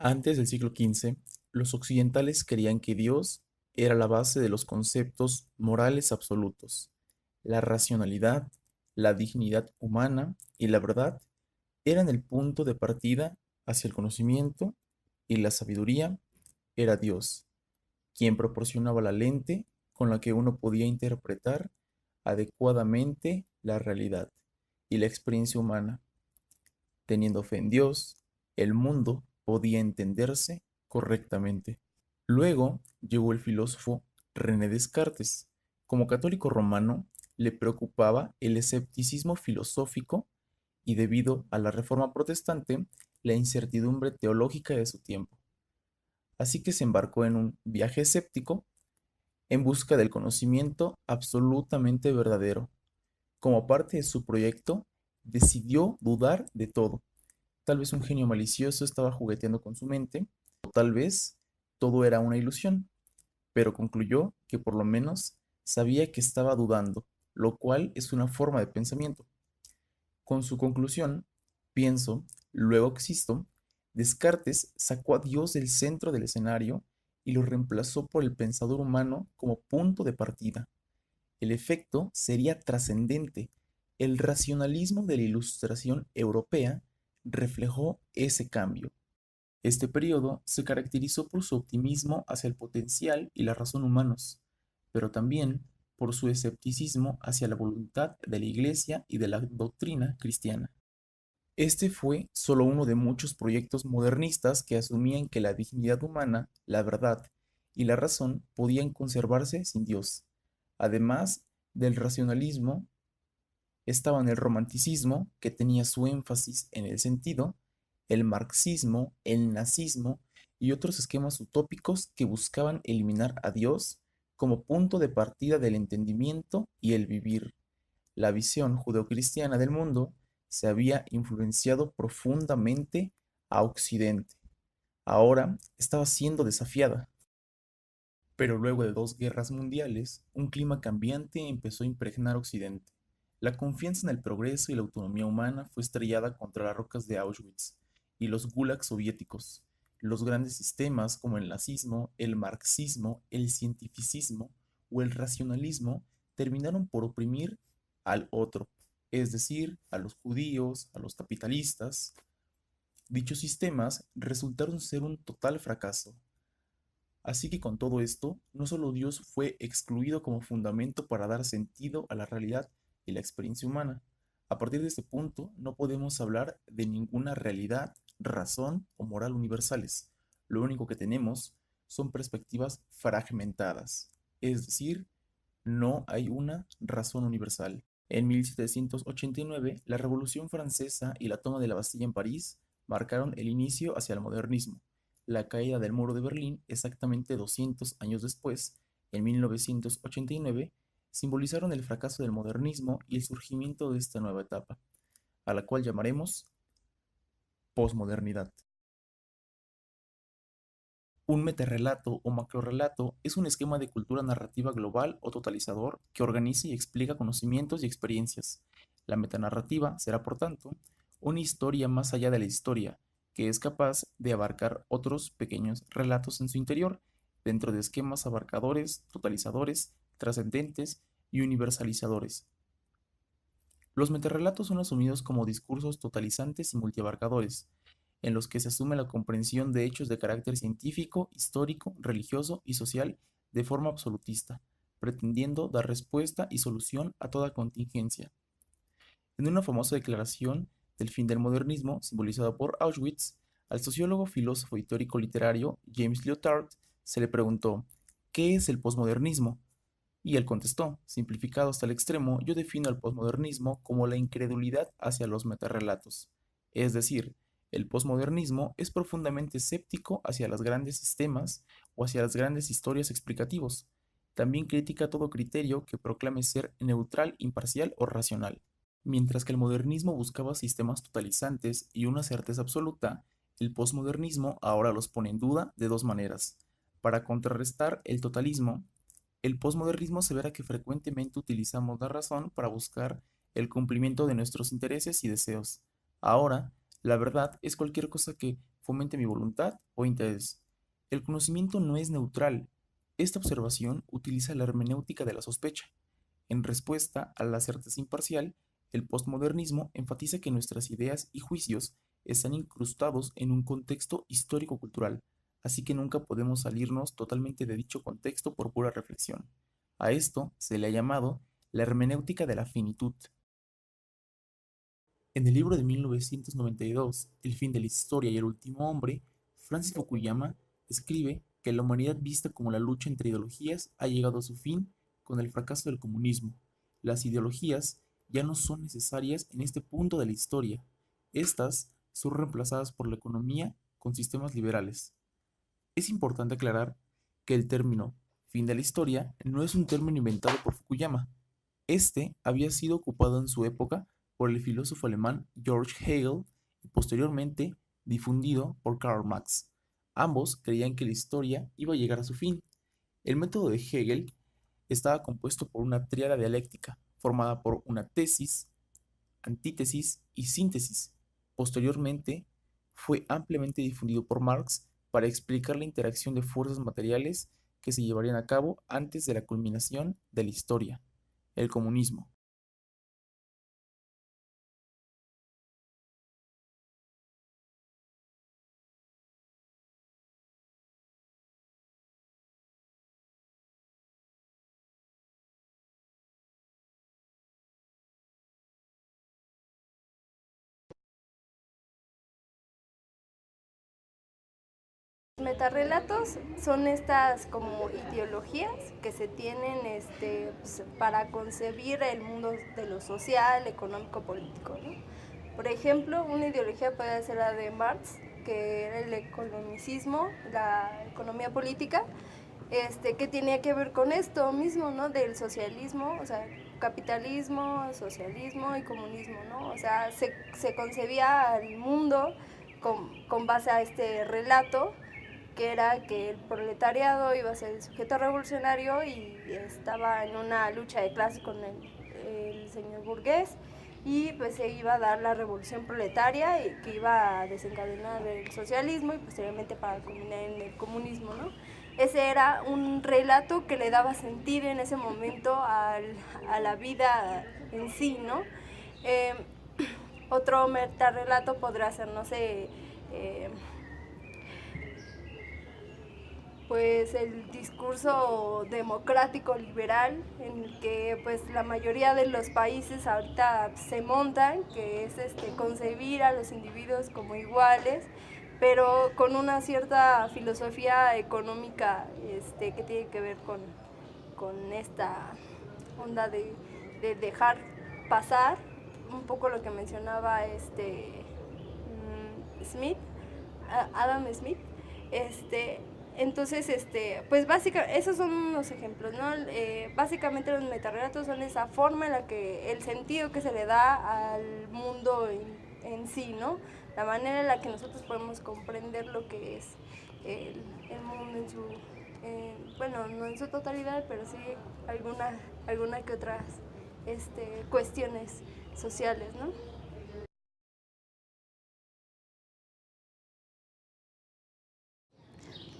Antes del siglo XV, los occidentales creían que Dios era la base de los conceptos morales absolutos. La racionalidad, la dignidad humana y la verdad eran el punto de partida hacia el conocimiento, y la sabiduría era Dios, quien proporcionaba la lente con la que uno podía interpretar adecuadamente la realidad y la experiencia humana. Teniendo fe en Dios, el mundo podía entenderse correctamente. Luego llegó el filósofo René Descartes. Como católico romano, le preocupaba el escepticismo filosófico y, debido a la Reforma protestante, la incertidumbre teológica de su tiempo. Así que se embarcó en un viaje escéptico en busca del conocimiento absolutamente verdadero. Como parte de su proyecto, decidió dudar de todo. Tal vez un genio malicioso estaba jugueteando con su mente, o tal vez todo era una ilusión, pero concluyó que por lo menos sabía que estaba dudando, lo cual es una forma de pensamiento. Con su conclusión, pienso, luego existo, Descartes sacó a Dios del centro del escenario y lo reemplazó por el pensador humano como punto de partida. El efecto sería trascendente. El racionalismo de la Ilustración europea reflejó ese cambio. Este periodo se caracterizó por su optimismo hacia el potencial y la razón humanos, pero también por su escepticismo hacia la voluntad de la Iglesia y de la doctrina cristiana. Este fue solo uno de muchos proyectos modernistas que asumían que la dignidad humana, la verdad y la razón podían conservarse sin Dios. Además del racionalismo, estaban el romanticismo, que tenía su énfasis en el sentido, el marxismo, el nazismo y otros esquemas utópicos que buscaban eliminar a Dios como punto de partida del entendimiento y el vivir. La visión judeocristiana del mundo se había influenciado profundamente a Occidente. Ahora estaba siendo desafiada. Pero luego de dos guerras mundiales, un clima cambiante empezó a impregnar Occidente. La confianza en el progreso y la autonomía humana fue estrellada contra las rocas de Auschwitz y los gulags soviéticos. Los grandes sistemas como el nazismo, el marxismo, el cientificismo o el racionalismo terminaron por oprimir al otro, es decir, a los judíos, a los capitalistas. Dichos sistemas resultaron ser un total fracaso. Así que con todo esto, no solo Dios fue excluido como fundamento para dar sentido a la realidad y la experiencia humana. A partir de este punto, no podemos hablar de ninguna realidad, razón o moral universales. Lo único que tenemos son perspectivas fragmentadas, es decir, no hay una razón universal. En 1789, la Revolución Francesa y la toma de la Bastilla en París marcaron el inicio hacia el modernismo. La caída del muro de Berlín, exactamente 200 años después, en 1989, simbolizaron el fracaso del modernismo y el surgimiento de esta nueva etapa, a la cual llamaremos posmodernidad. Un metarrelato o macrorrelato es un esquema de cultura narrativa global o totalizador que organiza y explica conocimientos y experiencias. La metanarrativa será, por tanto, una historia más allá de la historia, que es capaz de abarcar otros pequeños relatos en su interior, dentro de esquemas abarcadores, totalizadores, trascendentes y universalizadores. Los metarrelatos son asumidos como discursos totalizantes y multiabarcadores, en los que se asume la comprensión de hechos de carácter científico, histórico, religioso y social de forma absolutista, pretendiendo dar respuesta y solución a toda contingencia. En una famosa declaración del fin del modernismo, simbolizada por Auschwitz, al sociólogo, filósofo y teórico literario James Lyotard se le preguntó: ¿qué es el posmodernismo? Y él contestó: simplificado hasta el extremo, yo defino el posmodernismo como la incredulidad hacia los metarrelatos. Es decir, el posmodernismo es profundamente escéptico hacia los grandes sistemas o hacia las grandes historias explicativos. También critica todo criterio que proclame ser neutral, imparcial o racional. Mientras que el modernismo buscaba sistemas totalizantes y una certeza absoluta, el posmodernismo ahora los pone en duda de dos maneras. Para contrarrestar el totalismo, el posmodernismo asevera que frecuentemente utilizamos la razón para buscar el cumplimiento de nuestros intereses y deseos. Ahora, la verdad es cualquier cosa que fomente mi voluntad o interés. El conocimiento no es neutral. Esta observación utiliza la hermenéutica de la sospecha. En respuesta a la certeza imparcial, el postmodernismo enfatiza que nuestras ideas y juicios están incrustados en un contexto histórico-cultural, así que nunca podemos salirnos totalmente de dicho contexto por pura reflexión. A esto se le ha llamado la hermenéutica de la finitud. En el libro de 1992, El fin de la historia y el último hombre, Francis Fukuyama escribe que la humanidad vista como la lucha entre ideologías ha llegado a su fin con el fracaso del comunismo. Las ideologías ya no son necesarias en este punto de la historia. Estas son reemplazadas por la economía con sistemas liberales. Es importante aclarar que el término fin de la historia no es un término inventado por Fukuyama. Este había sido ocupado en su época por el filósofo alemán Georg Hegel y posteriormente difundido por Karl Marx. Ambos creían que la historia iba a llegar a su fin. El método de Hegel estaba compuesto por una tríada dialéctica, formada por una tesis, antítesis y síntesis. Posteriormente, fue ampliamente difundido por Marx para explicar la interacción de fuerzas materiales que se llevarían a cabo antes de la culminación de la historia, el comunismo. Metarrelatos son estas como ideologías que se tienen pues, para concebir el mundo de lo social, económico, político, ¿no? Por ejemplo, una ideología puede ser la de Marx, que era el economicismo, la economía política, que tenía que ver con esto mismo, ¿no? Del socialismo, o sea, capitalismo, socialismo y comunismo, ¿no? O sea, se concebía al mundo con base a este relato que era que el proletariado iba a ser el sujeto revolucionario y estaba en una lucha de clases con el señor burgués y pues se iba a dar la revolución proletaria y que iba a desencadenar el socialismo y posteriormente para culminar en el comunismo, ¿no? Ese era un relato que le daba sentido en ese momento a la vida en sí, ¿no? Eh, Otro metarrelato podrá ser, no sé, pues el discurso democrático liberal en el que pues la mayoría de los países ahorita se montan, que es concebir a los individuos como iguales, pero con una cierta filosofía económica que tiene que ver con esta onda de dejar pasar un poco lo que mencionaba Smith, Adam Smith, entonces, pues básicamente, esos son unos ejemplos, ¿no? Básicamente los metarrelatos son esa forma en la que, el sentido que se le da al mundo en sí, ¿no? La manera en la que nosotros podemos comprender lo que es el mundo en su, bueno, no en su totalidad, pero sí alguna que otras cuestiones sociales, ¿no?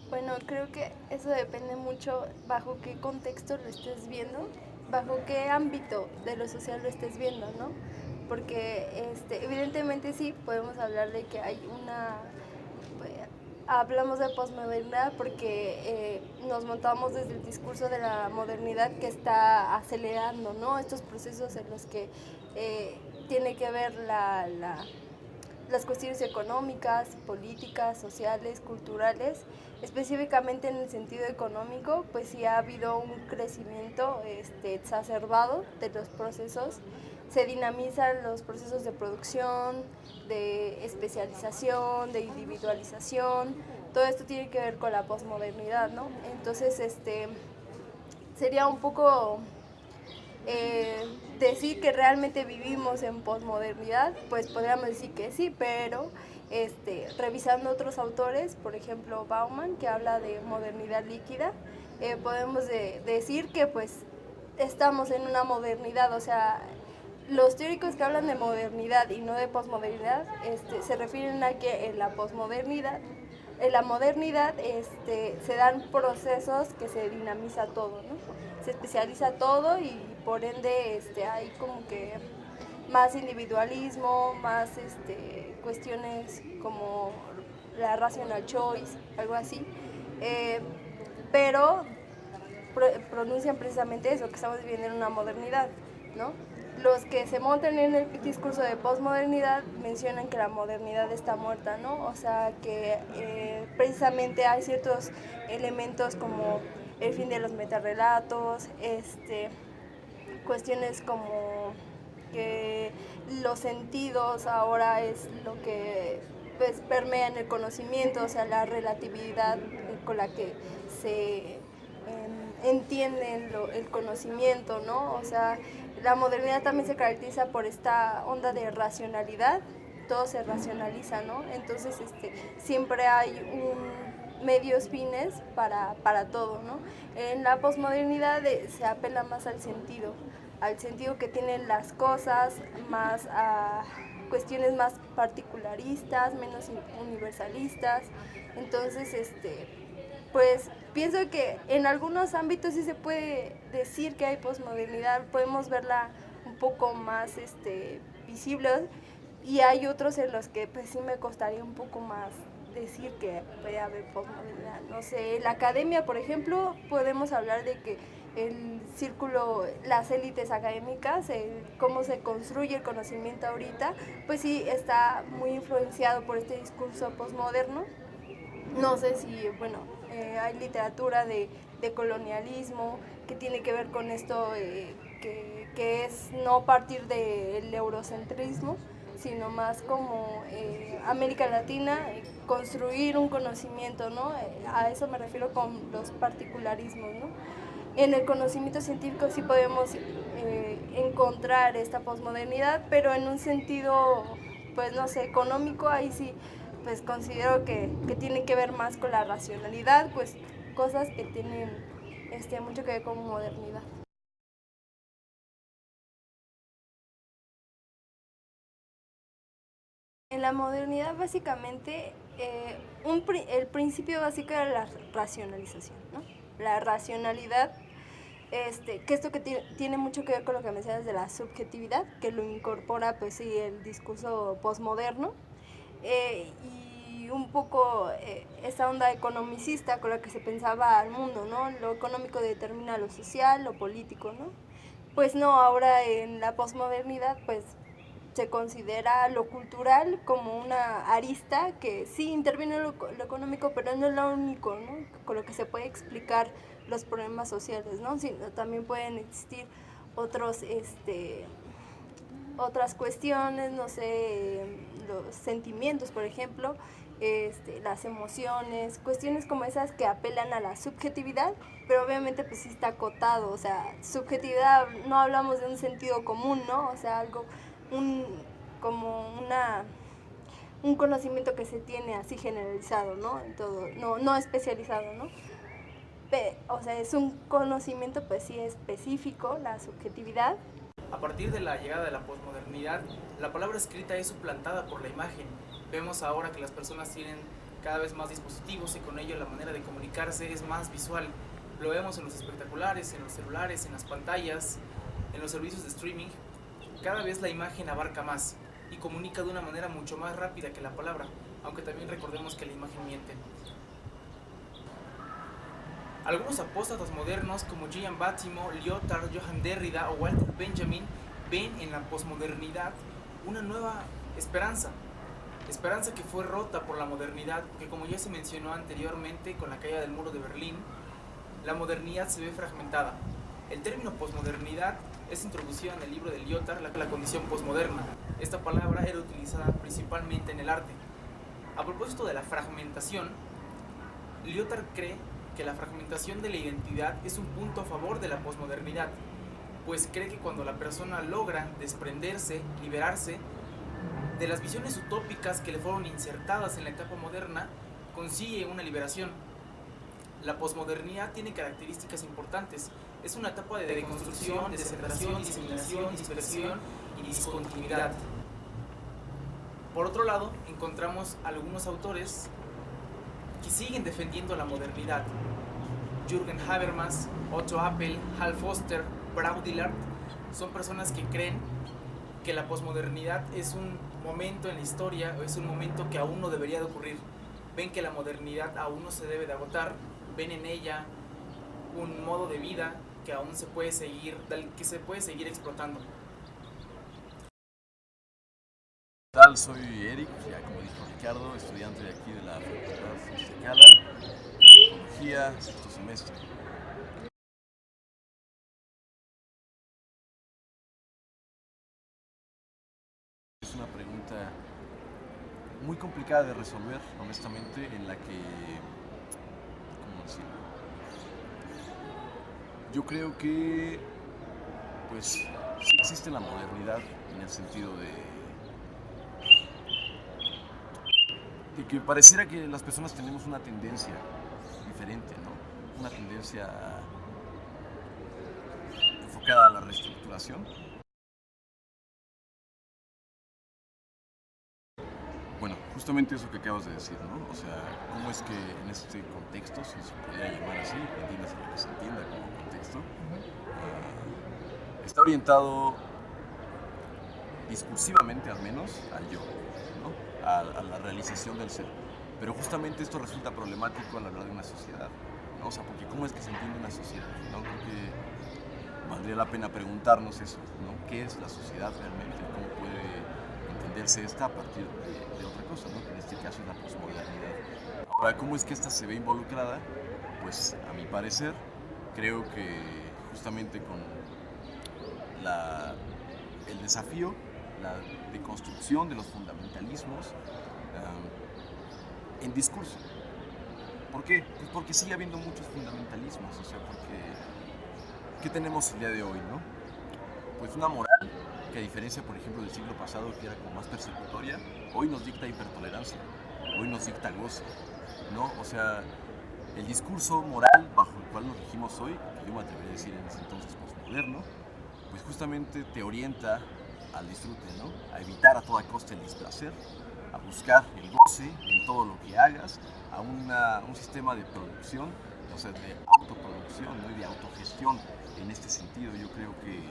Bueno, creo que eso depende mucho bajo qué contexto lo estés viendo, bajo qué ámbito de lo social lo estés viendo, ¿no? Porque evidentemente sí podemos hablar de que hay pues, hablamos de posmodernidad porque nos montamos desde el discurso de la modernidad que está acelerando, ¿no? Estos procesos en los que tiene que ver las cuestiones económicas, políticas, sociales, culturales. Específicamente en el sentido económico, pues sí ha habido un crecimiento exacerbado de los procesos. Se dinamizan los procesos de producción, de especialización, de individualización. Todo esto tiene que ver con la posmodernidad, ¿no? Entonces, sería un poco decir que realmente vivimos en posmodernidad, pues podríamos decir que sí, pero revisando otros autores, por ejemplo Bauman, que habla de modernidad líquida, podemos decir que pues estamos en una modernidad, o sea, los teóricos que hablan de modernidad y no de posmodernidad se refieren a que en la modernidad se dan procesos que se dinamiza todo, ¿no? Se especializa todo y por ende hay como que más individualismo, más cuestiones como la rational choice, algo así. Pero pronuncian precisamente eso, que estamos viviendo en una modernidad, ¿no? Los que se montan en el discurso de posmodernidad mencionan que la modernidad está muerta, ¿no? O sea, que precisamente hay ciertos elementos como el fin de los metarrelatos, cuestiones como que los sentidos ahora es lo que pues permea en el conocimiento, o sea, la relatividad con la que se entiende el conocimiento, ¿no? O sea, la modernidad también se caracteriza por esta onda de racionalidad, todo se racionaliza, ¿no? Entonces, siempre hay medios fines para todo, ¿no? En la posmodernidad se apela más al sentido que tienen las cosas, más a cuestiones más particularistas, menos universalistas. Entonces, pues pienso que en algunos ámbitos sí se puede decir que hay posmodernidad, podemos verla un poco más visible, y hay otros en los que pues sí me costaría un poco más decir que puede haber posmodernidad. No sé, en la academia, por ejemplo, podemos hablar de que el círculo, las élites académicas, cómo se construye el conocimiento ahorita, pues sí está muy influenciado por este discurso posmoderno. No sé si, bueno, hay literatura de colonialismo que tiene que ver con esto, que es no partir del eurocentrismo, sino más como América Latina, construir un conocimiento, ¿no? A eso me refiero con los particularismos, ¿no? En el conocimiento científico sí podemos encontrar esta posmodernidad, pero en un sentido, pues no sé, económico, ahí sí, pues considero que tiene que ver más con la racionalidad, pues cosas que tienen mucho que ver con modernidad. En la modernidad básicamente el principio básico era la racionalización, ¿no? La racionalidad, que esto que tiene mucho que ver con lo que mencionas de la subjetividad, que lo incorpora pues sí el discurso posmoderno, y un poco esa onda economicista con la que se pensaba al mundo, ¿no? Lo económico determina lo social, lo político, ¿no? Pues no, ahora en la posmodernidad pues se considera lo cultural como una arista que sí interviene en lo económico, pero no es lo único, ¿no? Con lo que se puede explicar los problemas sociales, ¿no? Sino también pueden existir otros, otras cuestiones, no sé, los sentimientos, por ejemplo, las emociones, cuestiones como esas que apelan a la subjetividad, pero obviamente pues sí está acotado, o sea, subjetividad no hablamos de un sentido común, ¿no? O sea, algo, como un conocimiento que se tiene así generalizado, ¿no? En todo, no especializado, ¿no? O sea, es un conocimiento pues sí específico, la subjetividad. A partir de la llegada de la posmodernidad, la palabra escrita es suplantada por la imagen. Vemos ahora que las personas tienen cada vez más dispositivos y con ello la manera de comunicarse es más visual. Lo vemos en los espectaculares, en los celulares, en las pantallas, en los servicios de streaming. Cada vez la imagen abarca más y comunica de una manera mucho más rápida que la palabra, aunque también recordemos que la imagen miente. Algunos apóstatas modernos como Jean Baptiste, Lyotard, Johann Derrida o Walter Benjamin ven en la posmodernidad una nueva esperanza que fue rota por la modernidad, que como ya se mencionó anteriormente con la caída del muro de Berlín, la modernidad se ve fragmentada. El término posmodernidad es introducido en el libro de Lyotard, La condición posmoderna. Esta palabra era utilizada principalmente en el arte. A propósito de la fragmentación, Lyotard cree que la fragmentación de la identidad es un punto a favor de la posmodernidad, pues cree que cuando la persona logra desprenderse, liberarse de las visiones utópicas que le fueron insertadas en la etapa moderna, consigue una liberación. La posmodernidad tiene características importantes. Es una etapa de deconstrucción, de separación, diseminación, dispersión y discontinuidad. Por otro lado, encontramos algunos autores que siguen defendiendo la modernidad. Jürgen Habermas, Otto Appel, Hal Foster, Baudrillard son personas que creen que la posmodernidad es un momento en la historia, o es un momento que aún no debería de ocurrir. Ven que la modernidad aún no se debe de agotar, ven en ella un modo de vida que aún se puede seguir, que se puede seguir explotando. ¿Qué tal? Soy Eric, ya como dijo Ricardo, estudiante de aquí de la Facultad de Iztacala, Psicología, sexto semestre. Es una pregunta muy complicada de resolver, honestamente, en la que, ¿cómo decirlo? Yo creo que, pues, sí existe la modernidad en el sentido de que pareciera que las personas tenemos una tendencia diferente, ¿no? Una tendencia enfocada a la reestructuración. Bueno, justamente eso que acabas de decir, ¿no? O sea, cómo es que en este contexto, si se pudiera llamar así, entiendas lo que se entienda como contexto, está orientado discursivamente al menos al yo, ¿no? A la realización del ser. Pero justamente esto resulta problemático al hablar de una sociedad, ¿no? O sea, porque ¿cómo es que se entiende una sociedad? ¿No? Creo que valdría la pena preguntarnos eso, ¿no? ¿Qué es la sociedad realmente? ¿Cómo puede entenderse esta a partir de otra cosa, ¿no? Que en este caso es la posmodernidad. Ahora, ¿cómo es que esta se ve involucrada? Pues, a mi parecer, creo que justamente con el desafío, la deconstrucción de los fundamentalismos en discurso. ¿Por qué? Pues porque sigue habiendo muchos fundamentalismos, o sea, porque ¿qué tenemos el día de hoy, no? Pues una moral que, a diferencia, por ejemplo, del siglo pasado, que era como más persecutoria, hoy nos dicta hipertolerancia, hoy nos dicta goce, ¿no? O sea, el discurso moral bajo el cual nos regimos hoy, que yo me atrevería a decir en ese entonces posmoderno, pues justamente te orienta al disfrute, ¿no? A evitar a toda costa el displacer, a buscar el goce en todo lo que hagas, a un sistema de producción, o sea, de autoproducción, ¿no? Y de autogestión. En este sentido, yo creo que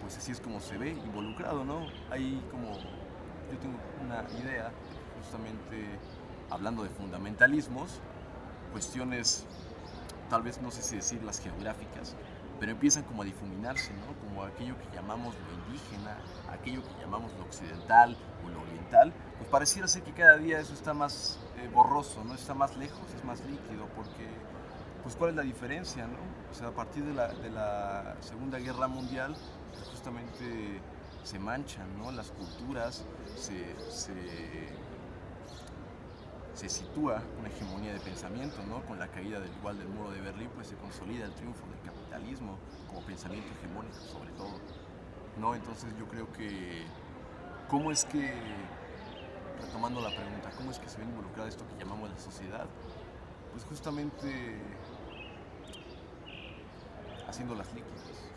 pues así es como se ve involucrado, ¿no? Hay como, yo tengo una idea, justamente hablando de fundamentalismos, cuestiones, tal vez no sé si decir las geográficas, pero empiezan como a difuminarse, ¿no? Como aquello que llamamos lo indígena, aquello que llamamos lo occidental o lo oriental, pues pareciera ser que cada día eso está más borroso, ¿no? Está más lejos, es más líquido, porque, pues, ¿cuál es la diferencia, no? O sea, a partir de la Segunda Guerra Mundial, pues, justamente se manchan, ¿no? Las culturas, se sitúa una hegemonía de pensamiento, ¿no? Con la caída del muro de Berlín, pues se consolida el triunfo del capitalismo como pensamiento hegemónico, sobre todo, ¿no? Entonces yo creo que, ¿cómo es que, retomando la pregunta, cómo es que se ve involucrada esto que llamamos la sociedad? Pues justamente haciéndolas líquidas.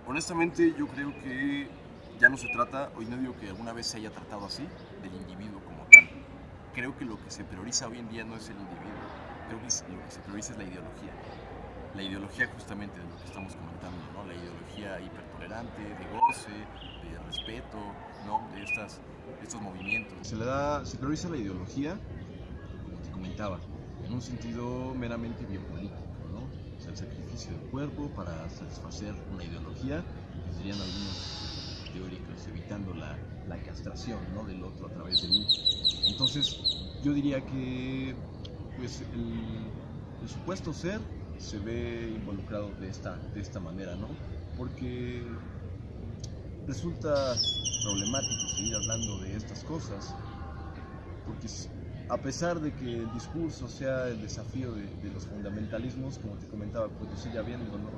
Honestamente, yo creo que ya no se trata, hoy no digo que alguna vez se haya tratado así, del individuo como tal. Creo que lo que se prioriza hoy en día no es el individuo, creo que lo que se prioriza es la ideología. La ideología justamente de lo que estamos comentando, ¿no? La ideología hipertolerante, de goce, de respeto, ¿no? De estos movimientos. Se prioriza la ideología, como te comentaba, en un sentido meramente biopolítico, ¿no? O sea, el sacrificio del cuerpo para satisfacer una ideología, que dirían algunos teóricos, evitando la castración, ¿no? Del otro a través de mí. Entonces, yo diría que pues, el supuesto ser se ve involucrado de esta manera, ¿no? Porque resulta problemático seguir hablando de estas cosas, porque a pesar de que el discurso sea el desafío de los fundamentalismos, como te comentaba, pues lo sigue habiendo, ¿no?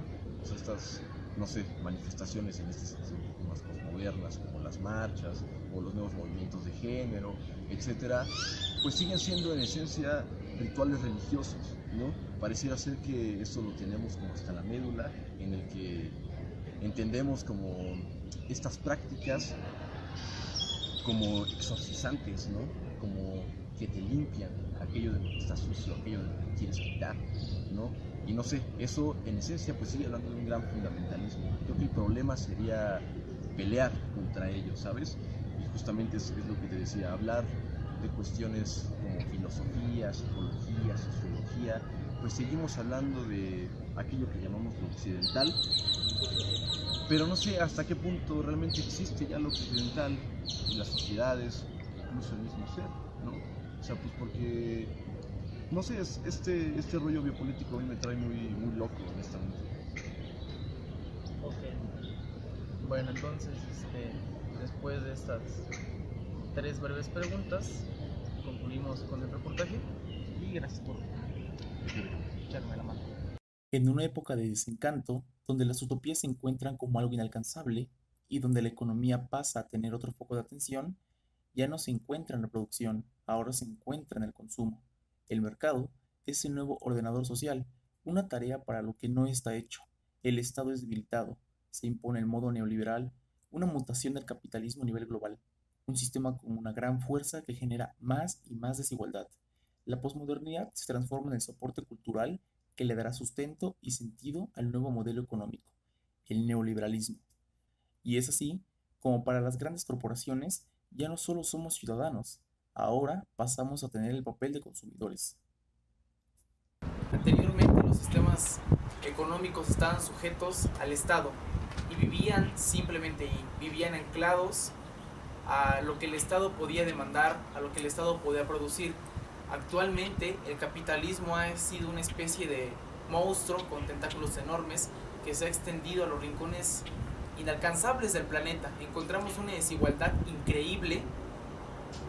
O sea, estas, no sé, manifestaciones en este sentido más posmodernas, como las marchas o los nuevos movimientos de género, etcétera, pues siguen siendo en esencia rituales religiosos, ¿no? Pareciera ser que eso lo tenemos como hasta la médula, en el que entendemos como estas prácticas como exorcizantes, ¿no? Como que te limpian aquello de lo que está sucio, aquello de lo que quieres quitar, ¿no? Y no sé, eso en esencia pues sigue hablando de un gran fundamentalismo. Creo que el problema sería pelear contra ello, ¿sabes? Y justamente es lo que te decía, hablar de cuestiones como filosofía, psicología, sociología, pues seguimos hablando de aquello que llamamos lo occidental, pero no sé hasta qué punto realmente existe ya lo occidental en las sociedades, incluso el mismo ser, ¿no? O sea, pues porque, no sé, este rollo biopolítico a mí me trae muy loco, honestamente. Ok. Bueno, entonces, después de estas 3 breves preguntas, concluimos con el reportaje y gracias por echarme la mano. En una época de desencanto, donde las utopías se encuentran como algo inalcanzable y donde la economía pasa a tener otro foco de atención, ya no se encuentra en la producción, ahora se encuentra en el consumo. El mercado es el nuevo ordenador social, una tarea para lo que no está hecho. El Estado es debilitado, se impone el modo neoliberal, una mutación del capitalismo a nivel global, un sistema con una gran fuerza que genera más y más desigualdad. La posmodernidad se transforma en el soporte cultural que le dará sustento y sentido al nuevo modelo económico, el neoliberalismo. Y es así como para las grandes corporaciones ya no solo somos ciudadanos, ahora pasamos a tener el papel de consumidores. Anteriormente los sistemas económicos estaban sujetos al Estado y vivían simplemente ahí, vivían anclados a lo que el Estado podía demandar, a lo que el Estado podía producir. Actualmente el capitalismo ha sido una especie de monstruo con tentáculos enormes que se ha extendido a los rincones inalcanzables del planeta. Encontramos una desigualdad increíble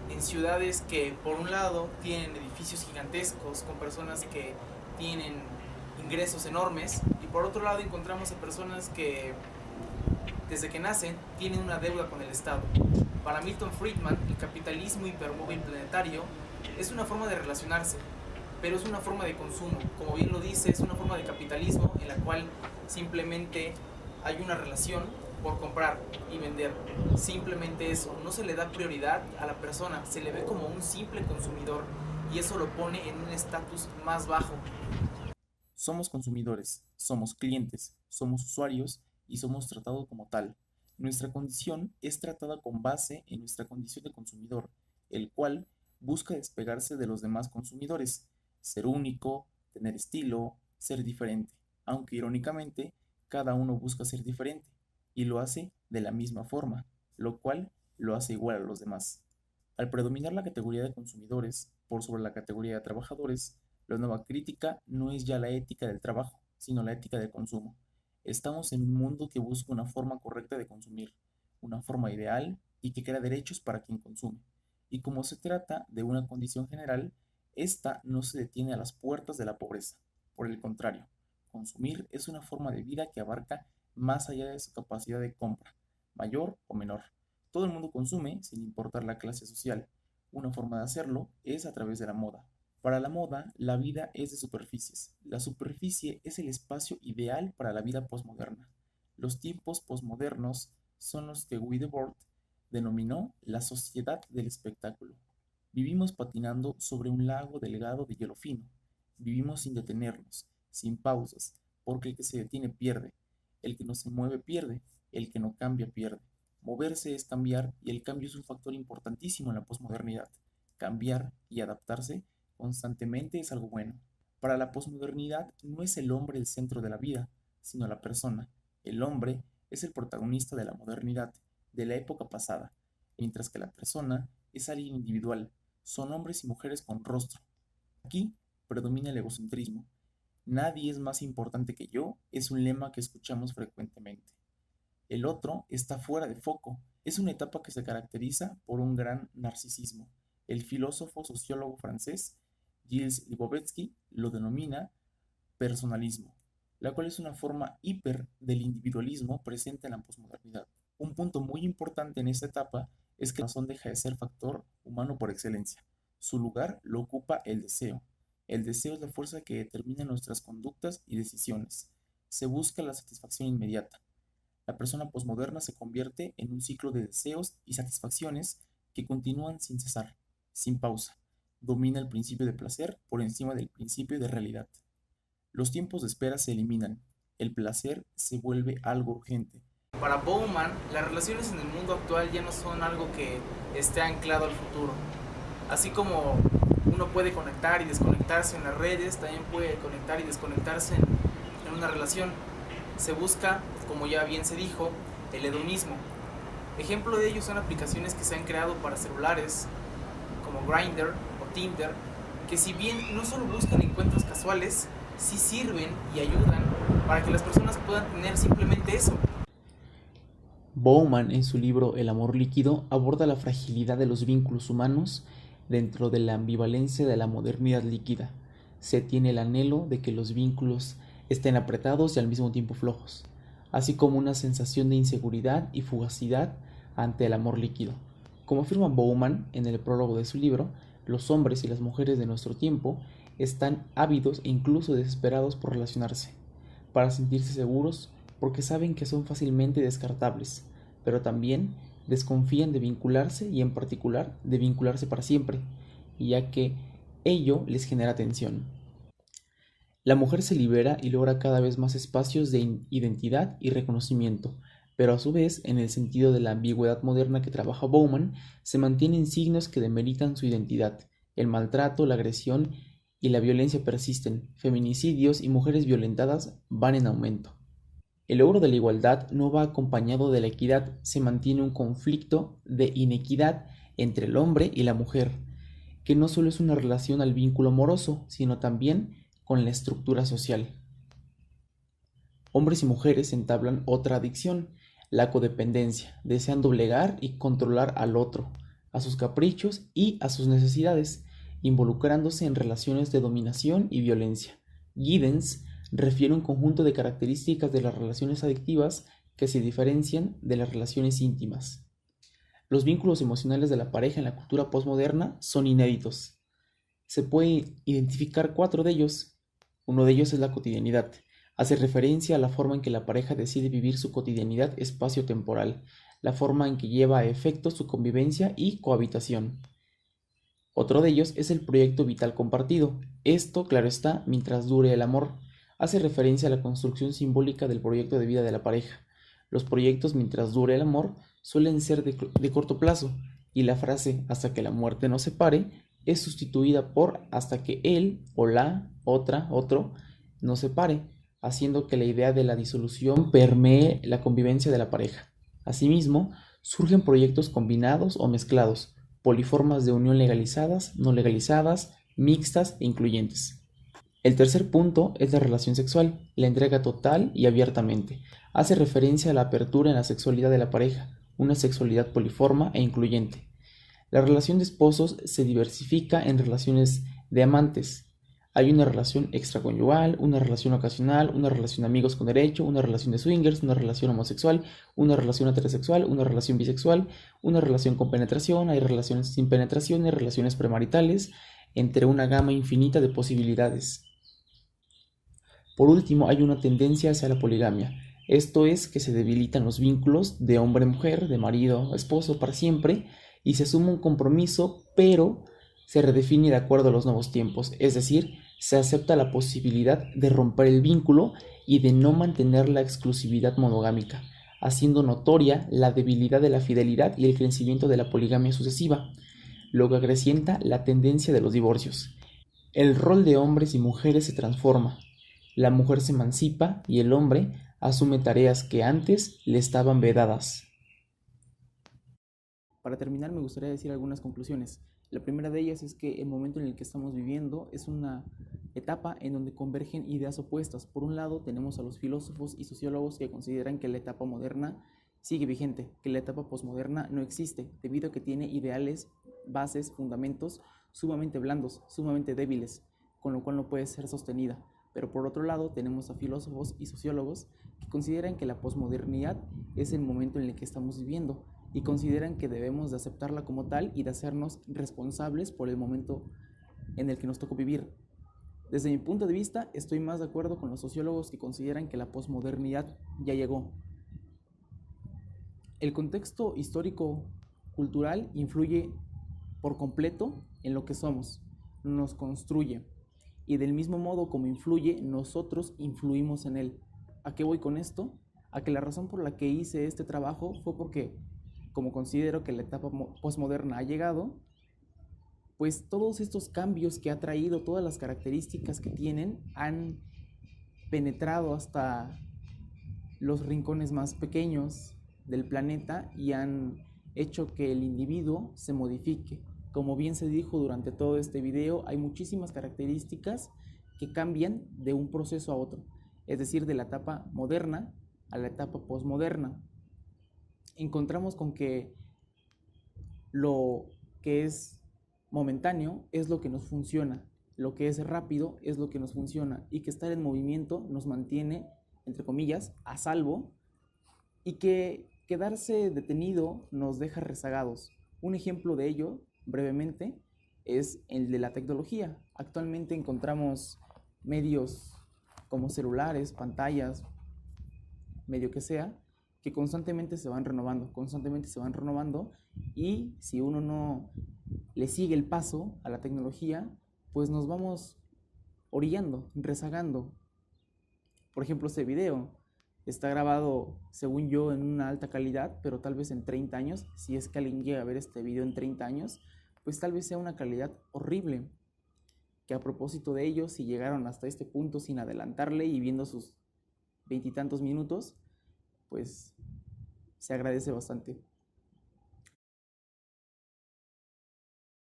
en ciudades que por un lado tienen edificios gigantescos con personas que tienen ingresos enormes y por otro lado encontramos a personas que desde que nacen tienen una deuda con el Estado. Para Milton Friedman, el capitalismo hipermóvil planetario es una forma de relacionarse, pero es una forma de consumo. Como bien lo dice, es una forma de capitalismo en la cual simplemente hay una relación por comprar y vender. Simplemente eso, no se le da prioridad a la persona, se le ve como un simple consumidor y eso lo pone en un estatus más bajo. Somos consumidores, somos clientes, somos usuarios y somos tratados como tal. Nuestra condición es tratada con base en nuestra condición de consumidor, el cual busca despegarse de los demás consumidores, ser único, tener estilo, ser diferente, aunque irónicamente cada uno busca ser diferente y lo hace de la misma forma, lo cual lo hace igual a los demás. Al predominar la categoría de consumidores por sobre la categoría de trabajadores, la nueva crítica no es ya la ética del trabajo, sino la ética del consumo. Estamos en un mundo que busca una forma correcta de consumir, una forma ideal y que crea derechos para quien consume. Y como se trata de una condición general, esta no se detiene a las puertas de la pobreza. Por el contrario, consumir es una forma de vida que abarca más allá de su capacidad de compra, mayor o menor. Todo el mundo consume sin importar la clase social. Una forma de hacerlo es a través de la moda. Para la moda, la vida es de superficies. La superficie es el espacio ideal para la vida posmoderna. Los tiempos posmodernos son los que Guy Debord denominó la sociedad del espectáculo. Vivimos patinando sobre un lago delgado de hielo fino. Vivimos sin detenernos, sin pausas, porque el que se detiene pierde. El que no se mueve pierde, el que no cambia pierde. Moverse es cambiar y el cambio es un factor importantísimo en la posmodernidad. Cambiar y adaptarse constantemente es algo bueno. Para la posmodernidad no es el hombre el centro de la vida, sino la persona. El hombre es el protagonista de la modernidad, de la época pasada, mientras que la persona es alguien individual. Son hombres y mujeres con rostro. Aquí predomina el egocentrismo. Nadie es más importante que yo es un lema que escuchamos frecuentemente. El otro está fuera de foco. Es una etapa que se caracteriza por un gran narcisismo. El filósofo sociólogo francés Gilles Lipovetsky lo denomina personalismo, la cual es una forma hiper del individualismo presente en la posmodernidad. Un punto muy importante en esta etapa es que la razón deja de ser factor humano por excelencia. Su lugar lo ocupa el deseo. El deseo es la fuerza que determina nuestras conductas y decisiones. Se busca la satisfacción inmediata. La persona posmoderna se convierte en un ciclo de deseos y satisfacciones que continúan sin cesar, sin pausa. Domina el principio de placer por encima del principio de realidad. Los tiempos de espera se eliminan. El placer se vuelve algo urgente. Para Bowman, las relaciones en el mundo actual ya no son algo que esté anclado al futuro. Así como uno puede conectar y desconectarse en las redes, también puede conectar y desconectarse en una relación. Se busca, como ya bien se dijo, el hedonismo. Ejemplo de ello son aplicaciones que se han creado para celulares, como Grindr o Tinder, que si bien no solo buscan encuentros casuales, sí sirven y ayudan para que las personas puedan tener simplemente eso. Bowman, en su libro El amor líquido, aborda la fragilidad de los vínculos humanos dentro de la ambivalencia de la modernidad líquida. Se tiene el anhelo de que los vínculos estén apretados y al mismo tiempo flojos, así como una sensación de inseguridad y fugacidad ante el amor líquido. Como afirma Bowman en el prólogo de su libro, los hombres y las mujeres de nuestro tiempo están ávidos e incluso desesperados por relacionarse, para sentirse seguros porque saben que son fácilmente descartables, pero también desconfían de vincularse y en particular de vincularse para siempre, ya que ello les genera tensión. La mujer se libera y logra cada vez más espacios de identidad y reconocimiento, pero a su vez, en el sentido de la ambigüedad moderna que trabaja Bowman, se mantienen signos que demeritan su identidad. El maltrato, la agresión y la violencia persisten, feminicidios y mujeres violentadas van en aumento. El logro de la igualdad no va acompañado de la equidad, se mantiene un conflicto de inequidad entre el hombre y la mujer, que no solo es una relación al vínculo amoroso, sino también con la estructura social. Hombres y mujeres entablan otra adicción, la codependencia, desean doblegar y controlar al otro, a sus caprichos y a sus necesidades, involucrándose en relaciones de dominación y violencia. Giddens refiere un conjunto de características de las relaciones adictivas que se diferencian de las relaciones íntimas. Los vínculos emocionales de la pareja en la cultura postmoderna son inéditos. Se puede identificar 4 de ellos. Uno de ellos es la cotidianidad. Hace referencia a la forma en que la pareja decide vivir su cotidianidad espacio-temporal, la forma en que lleva a efecto su convivencia y cohabitación. Otro de ellos es el proyecto vital compartido. Esto, claro está, mientras dure el amor. Hace referencia a la construcción simbólica del proyecto de vida de la pareja. Los proyectos mientras dure el amor suelen ser de corto plazo, y la frase hasta que la muerte nos separe es sustituida por hasta que él o la otro nos separe, haciendo que la idea de la disolución permee la convivencia de la pareja. Asimismo, surgen proyectos combinados o mezclados, poliformas de unión legalizadas, no legalizadas, mixtas e incluyentes. El tercer punto es la relación sexual, la entrega total y abiertamente. Hace referencia a la apertura en la sexualidad de la pareja, una sexualidad poliforma e incluyente. La relación de esposos se diversifica en relaciones de amantes. Hay una relación extraconyugal, una relación ocasional, una relación de amigos con derecho, una relación de swingers, una relación homosexual, una relación heterosexual, una relación bisexual, una relación con penetración, hay relaciones sin penetración, hay relaciones premaritales, entre una gama infinita de posibilidades. Por último, hay una tendencia hacia la poligamia. Esto es que se debilitan los vínculos de hombre-mujer, de marido a esposo para siempre, y se asume un compromiso, pero se redefine de acuerdo a los nuevos tiempos, es decir, se acepta la posibilidad de romper el vínculo y de no mantener la exclusividad monogámica, haciendo notoria la debilidad de la fidelidad y el crecimiento de la poligamia sucesiva, lo que acrecienta la tendencia de los divorcios. El rol de hombres y mujeres se transforma, la mujer se emancipa y el hombre asume tareas que antes le estaban vedadas. Para terminar, me gustaría decir algunas conclusiones. La primera de ellas es que el momento en el que estamos viviendo es una etapa en donde convergen ideas opuestas. Por un lado, tenemos a los filósofos y sociólogos que consideran que la etapa moderna sigue vigente, que la etapa posmoderna no existe, debido a que tiene ideales, bases, fundamentos sumamente blandos, sumamente débiles, con lo cual no puede ser sostenida. Pero por otro lado, tenemos a filósofos y sociólogos que consideran que la posmodernidad es el momento en el que estamos viviendo, y consideran que debemos de aceptarla como tal y de hacernos responsables por el momento en el que nos tocó vivir. Desde mi punto de vista, estoy más de acuerdo con los sociólogos que consideran que la posmodernidad ya llegó. El contexto histórico-cultural influye por completo en lo que somos, nos construye, y del mismo modo como influye, nosotros influimos en él. ¿A qué voy con esto? A que la razón por la que hice este trabajo fue porque, como considero que la etapa posmoderna ha llegado, pues todos estos cambios que ha traído, todas las características que tienen, han penetrado hasta los rincones más pequeños del planeta y han hecho que el individuo se modifique. Como bien se dijo durante todo este video, hay muchísimas características que cambian de un proceso a otro, es decir, de la etapa moderna a la etapa posmoderna. Encontramos con que lo que es momentáneo es lo que nos funciona, lo que es rápido es lo que nos funciona, y que estar en movimiento nos mantiene, entre comillas, a salvo, y que quedarse detenido nos deja rezagados. Un ejemplo de ello, brevemente, es el de la tecnología. Actualmente encontramos medios como celulares, pantallas, medio que sea, que constantemente se van renovando, y si uno no le sigue el paso a la tecnología, pues nos vamos orillando, rezagando. Por ejemplo, este video está grabado, según yo, en una alta calidad, pero tal vez en 30 años, si es que alguien llega a ver este video en 30 años, pues tal vez sea una calidad horrible. Que a propósito de ello, si llegaron hasta este punto sin adelantarle y viendo sus 20 y tantos minutos, pues se agradece bastante.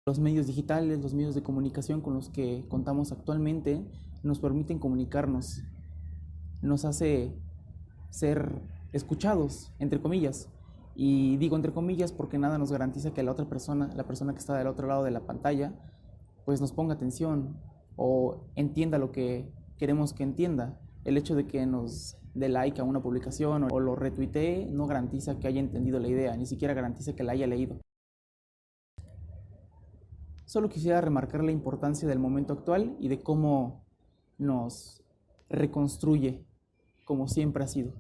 Los medios digitales, los medios de comunicación con los que contamos actualmente nos permiten comunicarnos, nos hace ser escuchados, entre comillas. Y digo entre comillas porque nada nos garantiza que la otra persona, la persona que está del otro lado de la pantalla, pues nos ponga atención o entienda lo que queremos que entienda. El hecho de que nos dé like a una publicación o lo retuitee no garantiza que haya entendido la idea, ni siquiera garantiza que la haya leído. Solo quisiera remarcar la importancia del momento actual y de cómo nos reconstruye, como siempre ha sido.